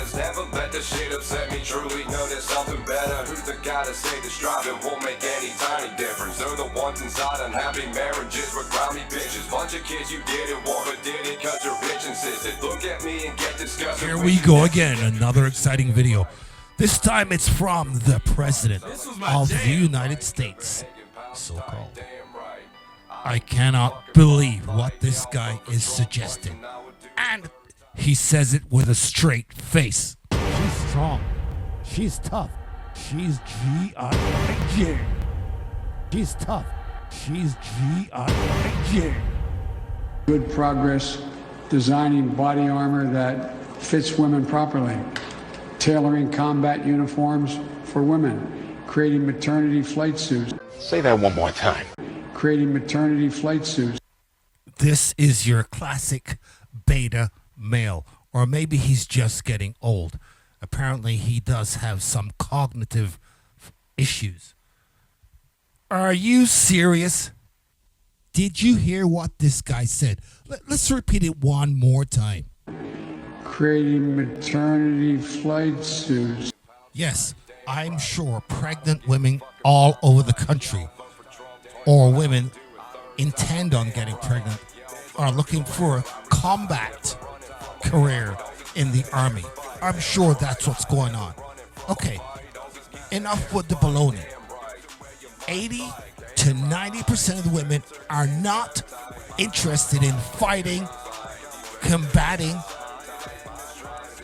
manners. Never let the shit upset me. Truly know there's something better. Who's the guy to say the striving won't make any tiny difference? They're the ones inside unhappy marriages with grimy bitches. Bunch of kids you didn't want but did it cause your bitch insisted. Look at me and get disgusted. Here we go again, another exciting video. This time it's from the President of the United States, so-called. I cannot believe what this guy is suggesting. And he says it with a straight face. She's strong. She's tough. She's G-I-J. She's tough. She's G-I-J. Good progress designing body armor that fits women properly, tailoring combat uniforms for women, creating maternity flight suits. Say that one more time. Creating maternity flight suits. This is your classic beta male, or maybe he's just getting old. Apparently he does have some cognitive issues. Are you serious? Did you hear what this guy said? Let's repeat it one more time. Creating maternity flight suits. Yes, I'm sure pregnant women all over the country, or women intend on getting pregnant, are looking for a combat career in the army. I'm sure that's what's going on. Okay, enough with the baloney. 80 to 90% of the women are not interested in fighting, combating,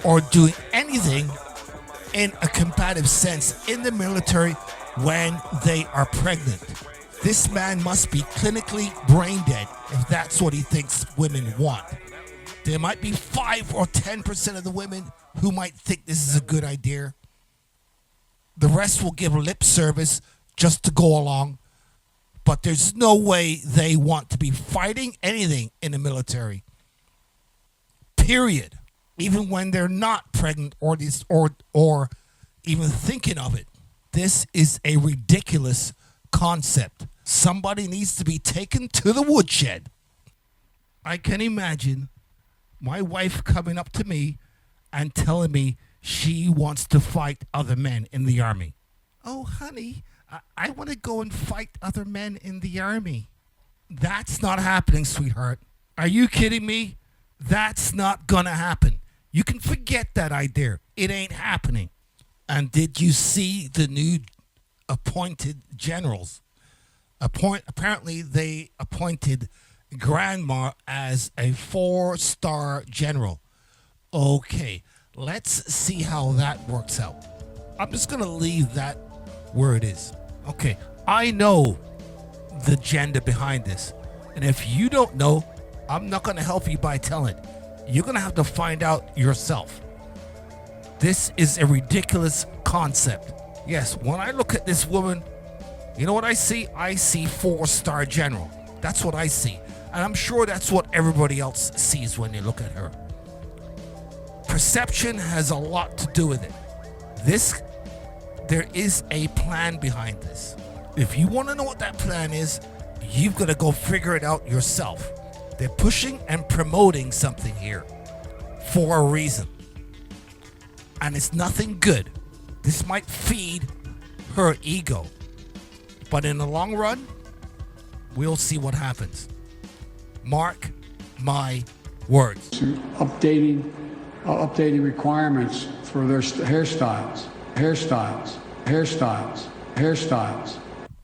or doing anything in a combative sense in the military when they are pregnant. This man must be clinically brain dead if that's what he thinks women want. There might be 5 or 10% of the women who might think this is a good idea. The rest will give lip service just to go along. But there's no way they want to be fighting anything in the military. Period. Even when they're not pregnant or even thinking of it. This is a ridiculous concept. Somebody needs to be taken to the woodshed. I can imagine my wife coming up to me and telling me she wants to fight other men in the army. Oh, honey, I want to go and fight other men in the army. That's not happening, sweetheart. Are you kidding me? That's not gonna happen. You can forget that idea. It ain't happening. And did you see the new appointed generals? Apparently they appointed Grandma as a 4-star general. Okay, let's see how that works out. I'm just gonna leave that where it is. Okay, I know the agenda behind this. And if you don't know, I'm not gonna help you by telling. You're gonna have to find out yourself. This is a ridiculous concept. Yes, when I look at this woman, you know what I see? I see 4-star general. That's what I see. And I'm sure that's what everybody else sees when they look at her. Perception has a lot to do with it. There is a plan behind this. If you want to know what that plan is, you've got to go figure it out yourself. They're pushing and promoting something here for a reason. And it's nothing good. This might feed her ego. But in the long run, we'll see what happens. Mark my words. Updating requirements for their hairstyles.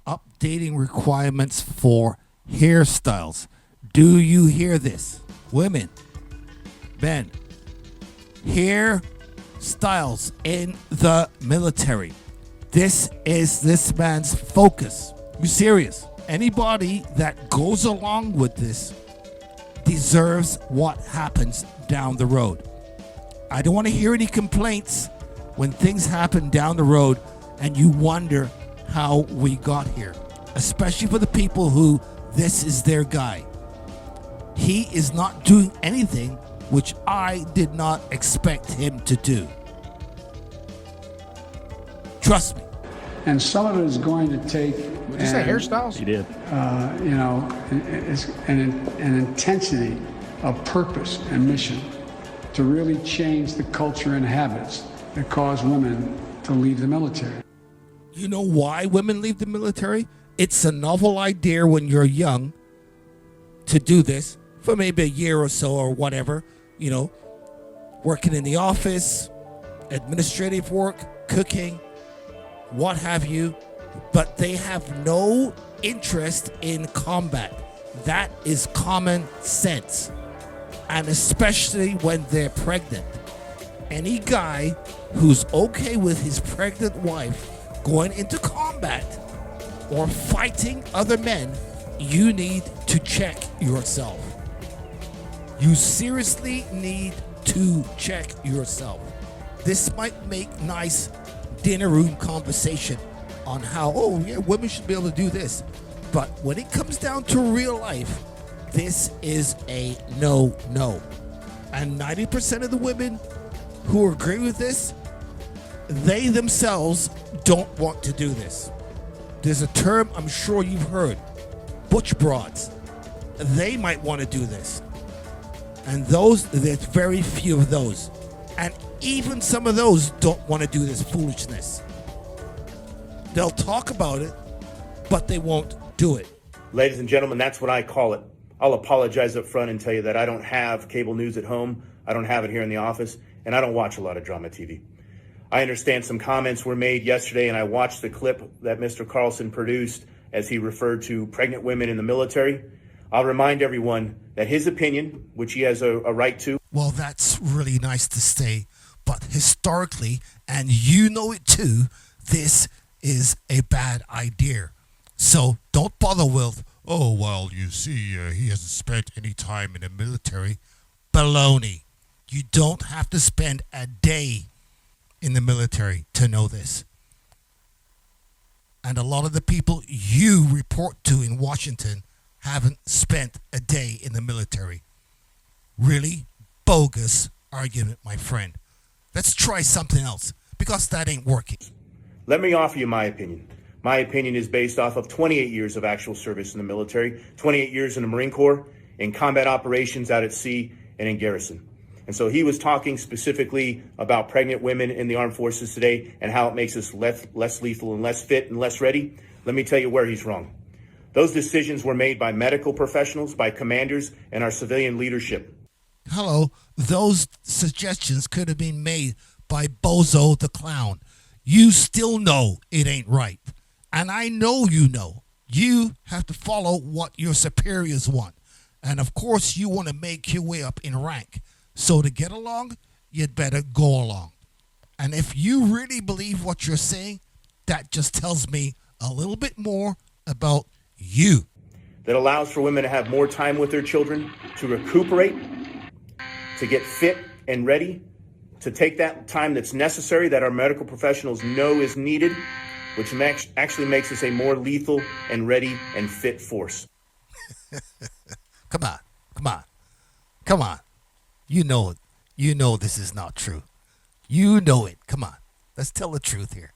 Updating requirements for hairstyles. Do you hear this? Women, men, hairstyles in the military. This is this man's focus. You serious? Anybody that goes along with this deserves what happens down the road. I don't want to hear any complaints when things happen down the road and you wonder how we got here. Especially for the people who this is their guy. He is not doing anything which I did not expect him to do. Trust me. And some of it is going to take. Did you say hairstyles? He did. It's an intensity of purpose and mission to really change the culture and habits that cause women to leave the military. You know why women leave the military? It's a novel idea when you're young to do this for maybe a year or so or whatever, you know, working in the office, administrative work, cooking, what have you, but they have no interest in combat. That is common sense. And especially when they're pregnant. Any guy who's okay with his pregnant wife going into combat or fighting other men, you need to check yourself. You seriously need to check yourself. This might make nice dinner room conversation on how, oh yeah, women should be able to do this. But when it comes down to real life, this is a no-no. And 90% of the women who agree with this, they themselves don't want to do this. There's a term I'm sure you've heard, butch broads. They might want to do this. And there's very few of those. And even some of those don't want to do this foolishness. They'll talk about it, but they won't do it. Ladies and gentlemen, that's what I call it. I'll apologize up front and tell you that I don't have cable news at home. I don't have it here in the office, and I don't watch a lot of drama TV. I understand some comments were made yesterday, and I watched the clip that Mr. Carlson produced as he referred to pregnant women in the military. I'll remind everyone that his opinion, which he has a right to. Well, that's really nice to say, but historically, and you know it too, this is a bad idea. So don't bother with, oh, well, you see, he hasn't spent any time in the military. Baloney. You don't have to spend a day in the military to know this. And a lot of the people you report to in Washington haven't spent a day in the military. Really bogus argument, my friend. Let's try something else, because that ain't working. Let me offer you my opinion. My opinion is based off of 28 years of actual service in the military, 28 years in the Marine Corps, in combat operations out at sea and in garrison. And so he was talking specifically about pregnant women in the armed forces today and how it makes us less lethal and less fit and less ready. Let me tell you where he's wrong. Those decisions were made by medical professionals, by commanders, and our civilian leadership. Hello, those suggestions could have been made by Bozo the Clown. You still know it ain't right. And I know you know. You have to follow what your superiors want. And of course, you want to make your way up in rank. So to get along, you'd better go along. And if you really believe what you're saying, that just tells me a little bit more about you. That allows for women to have more time with their children, to recuperate, to get fit and ready, to take that time that's necessary that our medical professionals know is needed, which actually makes us a more lethal and ready and fit force. Come on. You know it. You know this is not true. You know it. Come on. Let's tell the truth here.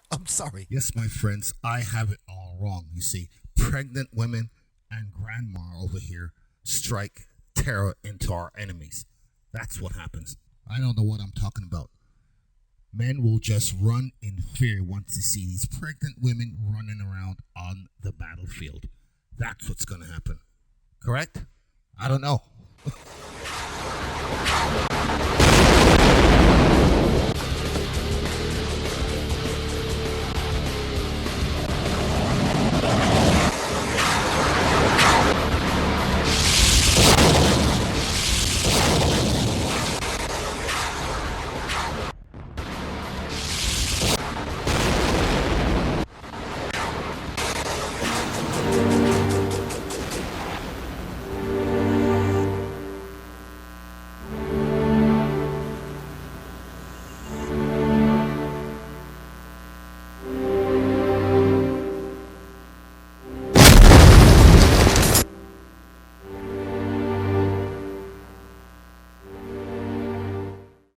I'm sorry. Yes, my friends, I have it all wrong. You see, pregnant women and grandma over here strike terror into our enemies. That's what happens. I don't know what I'm talking about. Men will just run in fear once they see these pregnant women running around on the battlefield. That's what's going to happen. Correct? I don't know.